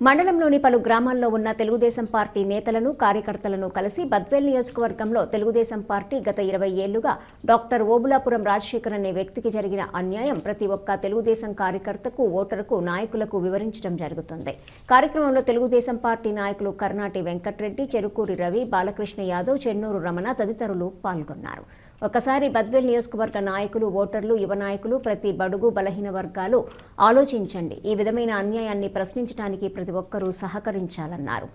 మండలంలోని పలు గ్రామాల్లో ఉన్న తెలుగుదేశం పార్టీ నేతలను కార్యకర్తలను కలిసి బద్వేల్ నియోజకవర్గంలో తెలుగుదేశం పార్టీ గత 20 ఏళ్లుగా డాక్టర్ ఓబులాపురం రాజశేఖర్ అనే వ్యక్తికి జరిగిన అన్యాయం ప్రతి ఒక్క తెలుగుదేశం కార్యకర్తకు, ఓటరుకు, నాయకులకు వివరించడం జరుగుతుంది. కార్యక్రమంలో తెలుగుదేశం పార్టీ నాయకులు కర్నాటి వెంకట్రెడ్డి, చెరుకూరి రవి, బాలకృష్ణ యాదవ్, చెన్నూరు రమణ తదితరులు పాల్గొన్నారు. ఒకసారి బద్వేల్ నియోజకవర్గ నాయకులు, ఓటర్లు, యువ నాయకులు, ప్రతి బడుగు బలహీన వర్గాలు ఆలోచించండి. ఈ విధమైన అన్యాయాన్ని ప్రశ్నించడానికి ప్రతి ఒక్కరూ సహకరించాలన్నారు.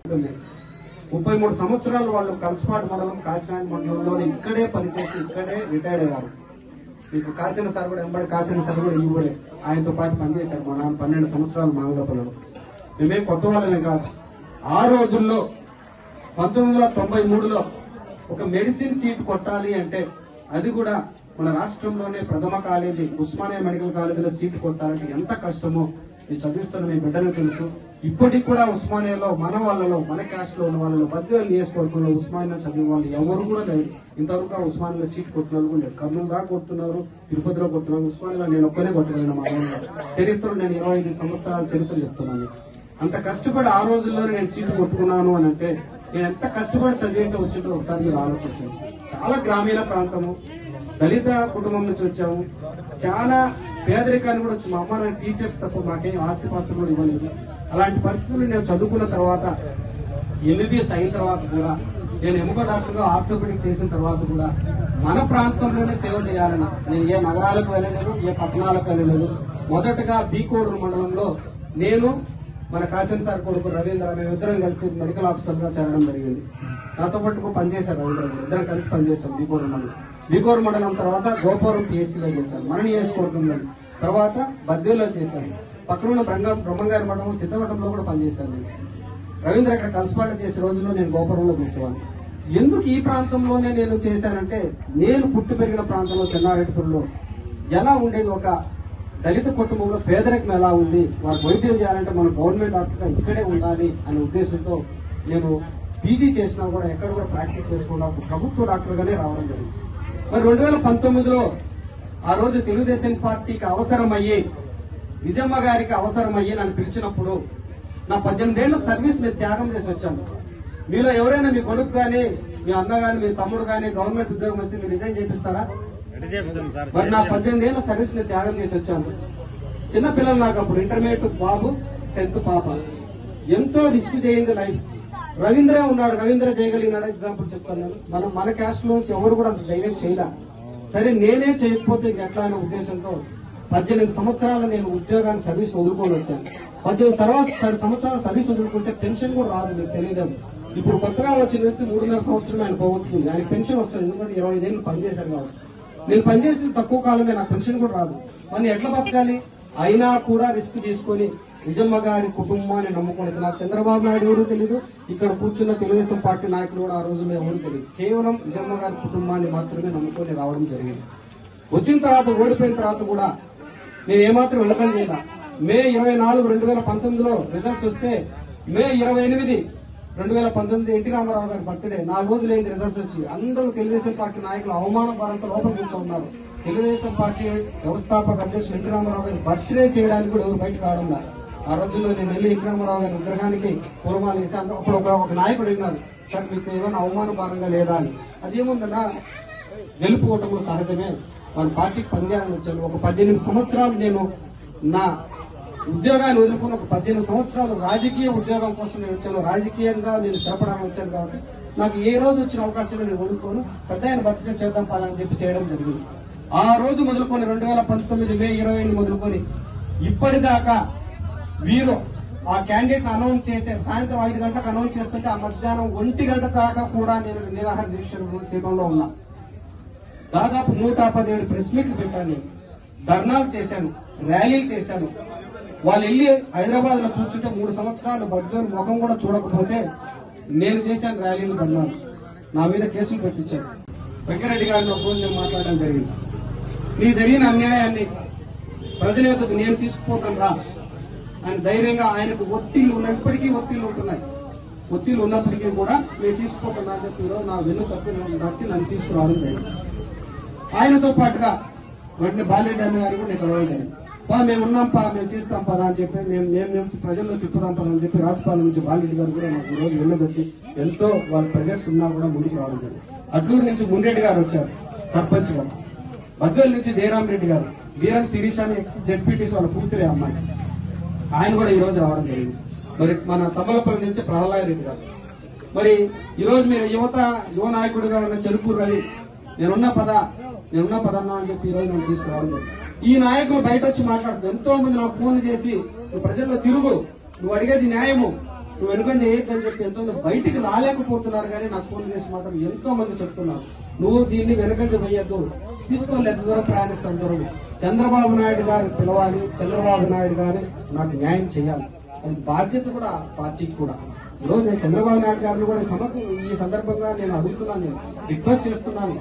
33 సంవత్సరాలు వాళ్ళు కలసపాటు మండలం, కాశీనాథ్ మండలంలో ఇక్కడే పనిచేసి ఇక్కడే రిటైర్డ్ అయ్యారు. మీకు కాసిన సార్ కూడా ఎంబడి కాసిన సార్ కూడా ఇవ్వడే ఆయనతో పాటు పనిచేశారు. మా నాన్న 12 సంవత్సరాలు మామూలు మేమేం కొత్త వాళ్ళమే కాదు. ఆ రోజుల్లో 1993లో ఒక మెడిసిన్ సీట్ కొట్టాలి అంటే అది కూడా మన రాష్ట్రంలోనే ప్రథమ కాలేజీ ఉస్మానియా మెడికల్ కాలేజీలో సీట్ కొట్టాలంటే ఎంత కష్టమో నేను చదివిస్తున్న మీ బిడ్డలకు తెలుసు. ఇప్పటికి కూడా ఉస్మానియాలో మన వాళ్ళలో, మన క్యాస్ట్ లో ఉన్న వాళ్ళలో, బద్వేల్ నియోజకవర్గంలో ఉస్మానియా చదివిన వాళ్ళు ఎవరు కూడా లేరు. ఇంతవరకు ఉస్మానియాలో సీట్ కొట్టిన వాళ్ళు కూడా లేరు. కర్నూలు దాకా కొడుతున్నారు, తిరుపతిలో కొడుతున్నారు. ఉస్మానియాలో నేను ఒక్కనే కొట్టగలను. మా చరిత్రలో నేను 25 సంవత్సరాల చరిత్ర చెప్తున్నాను. అంత కష్టపడి ఆ రోజుల్లోనే నేను సీటు కొట్టుకున్నాను అని అంటే నేను ఎంత కష్టపడి చదివితే వచ్చిందో ఒకసారి మీరు ఆలోచించండి. చాలా గ్రామీణ ప్రాంతము, దళిత కుటుంబం నుంచి వచ్చాము. చాలా పేదరికాన్ని కూడా వచ్చి మా అమ్మ నాన్న టీచర్స్ తప్ప మాకేం ఆస్తిపాస్తులు కూడా ఇవ్వలేదు. అలాంటి పరిస్థితులు నేను చదువుకున్న తర్వాత MBBS అయిన తర్వాత కూడా నేను ఎముక డాక్టర్గా ఆర్థోపెడిక్ చేసిన తర్వాత కూడా మన ప్రాంతంలోనే సేవ చేయాలని నేను ఏ నగరాలకు వెళ్ళలేదు, ఏ పట్టణాలకు వెళ్ళలేదు. మొదటగా బీకోడూరు మండలంలో నేను, మన కాచన్ సార్ కొడుకు రవీంద్ర, మేమిద్దరం కలిసి మెడికల్ ఆఫీసర్గా చేరడం జరిగింది. నాతో పాటు పనిచేశారు రవీంద్ర, ఇద్దరం కలిసి పనిచేశాం బీకోడూరు మండలం. బీకోడూరు మండలం తర్వాత గోపురం PSCలో చేశాను, మన నియోజకవర్గంలో. తర్వాత బద్వేల్లో చేశాను. పక్కన బ్రహ్మంగారి మండలం సిద్ధవటంలో కూడా పనిచేశాను. రవీంద్ర అక్కడ కలసపాటు చేసే రోజుల్లో నేను గోపురంలో చేసేవాడిని. ఎందుకు ఈ ప్రాంతంలోనే నేను చేశానంటే నేను పుట్టి పెరిగిన ప్రాంతంలో చెన్నారెడ్డిపురంలో ఎలా ఉండేది, ఒక దళిత కుటుంబంలో పేదరికం ఎలా ఉంది, వారికి వైద్యం చేయాలంటే మన గవర్నమెంట్ డాక్టర్గా ఇక్కడే ఉండాలి అనే ఉద్దేశంతో నేను PG చేసినా కూడా ఎక్కడ కూడా ప్రాక్టీస్ చేసుకున్నా ప్రభుత్వ డాక్టర్గానే రావడం జరిగింది. మరి 2019లో ఆ రోజు తెలుగుదేశం పార్టీకి అవసరమయ్యి, విజయమ్మ గారికి అవసరమయ్యి నన్ను పిలిచినప్పుడు నా 18 ఏళ్ల సర్వీస్ నేను త్యాగం చేసి వచ్చాను. మీలో ఎవరైనా మీ కొడుకు కానీ, మీ అన్న కానీ, మీ తమ్ముడు కానీ గవర్నమెంట్ ఉద్యోగం వస్తే మీరు రిజైన్ చేపిస్తారా? మరి నా 18 ఏళ్ల సర్వీస్ నేను త్యాగం చేసి వచ్చాను. చిన్నపిల్లలు నాకు అప్పుడు ఇంటర్మీడియట్ బాబు, 10th పాప. ఎంతో రిస్క్ చేయింది లైఫ్. రవీంద్ర ఉన్నాడు, రవీంద్ర చేయగలిగినాడు. ఎగ్జాంపుల్ చెప్తాను. మన క్యాస్ట్ లో ఎవరు కూడా అంత ధైర్యం చేయలే. సరే నేనే చేయకపోతే ఎట్లా అనే ఉద్దేశంతో 18 సంవత్సరాలు నేను ఉద్యోగాన్ని సర్వీస్ వదులుకొని వచ్చాను. 18 సంవత్సరాల సర్వీస్ వదులుకుంటే పెన్షన్ కూడా రాదు, మీకు తెలియదు. ఇప్పుడు కొత్తగా వచ్చిన వ్యక్తి 3.5 సంవత్సరం ఆయన పోగొట్టుకుంది. ఆయన పెన్షన్ వస్తుంది, ఎందుకంటే 25 ఏళ్ళు పనిచేశారు కాబట్టి. నేను పనిచేసిన తక్కువ కాలమే, నాకు పెన్షన్ కూడా రాదు. మరి ఎట్లా బతకాలి? అయినా కూడా రిస్క్ తీసుకుని నిజమ్మ గారి కుటుంబాన్ని నమ్ముకుని, నాకు చంద్రబాబు నాయుడు ఎవరు తెలియదు, ఇక్కడ కూర్చున్న తెలుగుదేశం పార్టీ నాయకులు కూడా ఆ రోజుల్లో ఎవరు తెలియదు. కేవలం నిజమ్మ గారి కుటుంబాన్ని మాత్రమే నమ్ముకొని రావడం జరిగింది. వచ్చిన తర్వాత, ఓడిపోయిన తర్వాత కూడా నేను ఏమాత్రం వెనకం చేయాల. మే 24, 2019లో రిజల్ట్స్ వస్తే మే 28, 2019 ఎన్టీ రామారావు గారి బర్త్డే 4 రోజులు అయింది రిజల్ట్స్ వచ్చి. అందరూ తెలుగుదేశం పార్టీ నాయకులు అవమానపరంతో లోపల కూర్చోన్నారు. తెలుగుదేశం పార్టీ వ్యవస్థాపక అధ్యక్షులు ఎన్టీ రామారావు గారి బర్త్డే చేయడానికి కూడా ఎవరు బయటకు రావడం లేదు. ఆ రోజుల్లో నేను వెళ్ళి ఎన్టీ రామారావు గారి విగ్రహానికి పూర్వమాలు వేసి అప్పుడు ఒక నాయకుడు విన్నారు, సార్ మీకు ఏమైనా అవమానపరంగా లేదా అని. అదేముందన్నా, గెలుపు ఓటములు సహజమే. వాళ్ళ పార్టీకి పనిచేయాలని వచ్చాను. ఒక 18 సంవత్సరాలు నేను నా ఉద్యోగాన్ని వదులుకుని ఒక 18 సంవత్సరాలు రాజకీయ ఉద్యోగం కోసం నేను వచ్చాను. రాజకీయంగా నేను స్థిరపడాలని వచ్చాను కాబట్టి నాకు ఏ రోజు వచ్చిన అవకాశాలు నేను వదులుకోను. పెద్ద ఆయన బర్త్డే చేద్దాం పదని చెప్పి చేయడం జరిగింది. ఆ రోజు మొదలుకొని 2019 మే 20 మొదలుకొని ఇప్పటిదాకా వీరు ఆ క్యాండిడేట్ అనౌన్స్ చేసే సాయంత్రం 5 గంటలకు అనౌన్స్ చేస్తుంటే ఆ మధ్యాహ్నం 1 గంట దాకా కూడా నేను నిరాహార దీక్షలో ఉన్నా. దాదాపు 117 ప్రెస్ మీట్లు పెట్టాను, నేను ధర్నాలు చేశాను, ర్యాలీలు చేశాను. వాళ్ళు వెళ్ళి హైదరాబాద్ లో కూర్చుంటే 3 సంవత్సరాలు బద్వేలు ముఖం కూడా చూడకపోతే నేను చేశాను ర్యాలీలు, ధర్నాలు. నా మీద కేసులు పెట్టించాను. వెంకరెడ్డి గారిని ఒక రోజు నేను మాట్లాడడం జరిగింది. నీ జరిగిన అన్యాయాన్ని ప్రజలకు నేను తీసుకుపోతాను రా అని ధైర్యంగా, ఆయనకు ఒత్తిళ్లు ఉన్నాయి, ఇప్పటికీ ఒత్తిళ్లు ఉంటున్నాయి. ఒత్తిళ్లు ఉన్నప్పటికీ కూడా నేను తీసుకుపోతున్నా అని చెప్పి ఈరోజు నా వెన్ను తప్పి నన్ను తీసుకురావడం జరిగింది. ఆయనతో పాటుగా వెంటనే బాలరెడ్డి అన్న గారు కూడా నేను కలవడం జరిగింది. మేము ఉన్నాంపా, మేము చేస్తాం పదా అని చెప్పి మేము ప్రజల్లో తిప్పుదాం పదా అని చెప్పి రాజపాలెం నుంచి బాలిరెడ్డి గారు కూడా మాకు ఈ రోజు వెళ్ళబెట్టి ఎంతో వాళ్ళ ప్రజెస్ ఉన్నా కూడా ముందుకు రావడం జరిగింది. అడ్లూరు నుంచి మున్రెడ్డి గారు వచ్చారు సర్పంచ్ గారు, బద్వేల్ నుంచి జయరాం రెడ్డి గారు, వీరం శిరీష్ అని ఎక్స్ జెడ్పీటీసీ వాళ్ళ కూతురే అమ్మాయి, ఆయన కూడా ఈ రోజు రావడం జరిగింది. మరి మన తమ్మలపల్లి నుంచి ప్రహ్లాద్ రెడ్డి గారు. మరి ఈ రోజు మీరు యువ నాయకుడిగా ఉన్న చెరుకు రవి నేనున్న పదన్నా అని చెప్పి ఈ రోజు మనం తీసుకురావడం జరిగింది. ఈ నాయకులు బయట వచ్చి మాట్లాడుతూ ఎంతో మంది నాకు ఫోన్ చేసి నువ్వు ప్రజల్లో తిరుగు, నువ్వు అడిగేది న్యాయము, నువ్వు వెనుకం చేయొద్దని చెప్పి ఎంతో బయటికి రాలేకపోతున్నారు. కానీ నాకు ఫోన్ చేసి మాత్రం ఎంతో మంది చెప్తున్నారు నువ్వు దీన్ని వెనుకంజ వేయద్దు, తీసుకొని ఎంత దూరం ప్రయాణిస్తాను దూరం. చంద్రబాబు నాయుడు గారు పిలవాలి, చంద్రబాబు నాయుడు గారు నాకు న్యాయం చేయాలి, అది బాధ్యత కూడా పార్టీకి కూడా. ఈరోజు నేను చంద్రబాబు నాయుడు గారిని కూడా ఈ సందర్భంగా నేను అడుగుతున్నాను, నేను రిక్వెస్ట్ చేస్తున్నాను.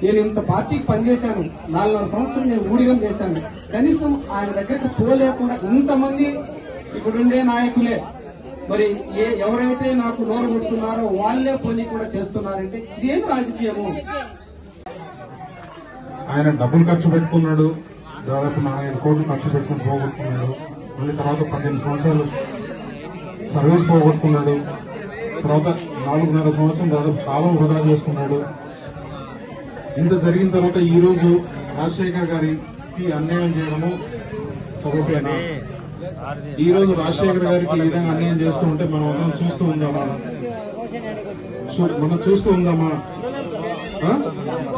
నేను ఇంత పార్టీకి పనిచేశాను, 4 సంవత్సరం నేను ఊడిగం చేశాను, కనీసం ఆయన దగ్గరికి పోలేకుండా ఇంతమంది ఇప్పుడుండే నాయకులే మరి ఎవరైతే నాకు నోరు కొడుతున్నారో వాళ్లే పోనీ కూడా చేస్తున్నారంటే ఇదేం రాజకీయము? ఆయన డబ్బులు ఖర్చు పెట్టుకున్నాడు, దాదాపు 4-5 కోట్లు ఖర్చు పెట్టుకుని పోగొట్టుకున్నాడు. మళ్ళీ తర్వాత 15 సంవత్సరాలు సర్వీస్ పోగొట్టుకున్నాడు. తర్వాత 4.5 సంవత్సరం దాదాపు కాలం వృధా చేసుకున్నాడు. ఇంత జరిగిన తర్వాత ఈ రోజు రాజశేఖర్ గారికి అన్యాయం చేయడము సబబేనా? ఈ రోజు రాజశేఖర్ గారికి ఈ విధంగా అన్యాయం చేస్తూ ఉంటే మనం అందరం చూస్తూ ఉందామా?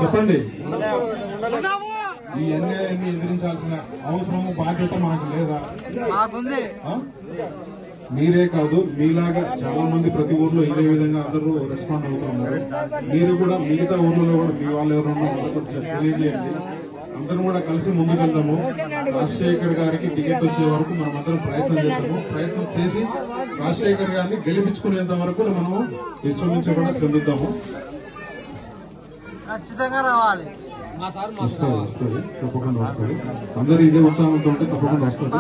చెప్పండి. ఈ అన్యాయాన్ని ఎదిరించాల్సిన అవసరము బాధ్యత మనకు లేదా? మీరే కాదు, మీలాగా చాలా మంది ప్రతి ఊర్లో ఇదే విధంగా అందరూ రెస్పాండ్ అవుతూ ఉన్నారు. మీరు కూడా మిగతా ఊర్లలో కూడా మీ వాళ్ళు ఎవరన్నా తెలియజేయండి. అందరం కూడా కలిసి ముందుకెళ్దాము. రాజశేఖర్ గారికి టికెట్ వచ్చే వరకు మనం అందరం ప్రయత్నం చేద్దాము. ప్రయత్నం చేసి రాజశేఖర్ గారిని గెలిపించుకునేంత వరకు మనము విశ్వం నుంచి కూడా శ్రమిద్దాము. ఖచ్చితంగా రావాలి. వస్తుంది, తప్పకుండా వస్తుంది. అందరూ ఇదే ఉత్సాహంతో ఉంటే తప్పకుండా వస్తుంది.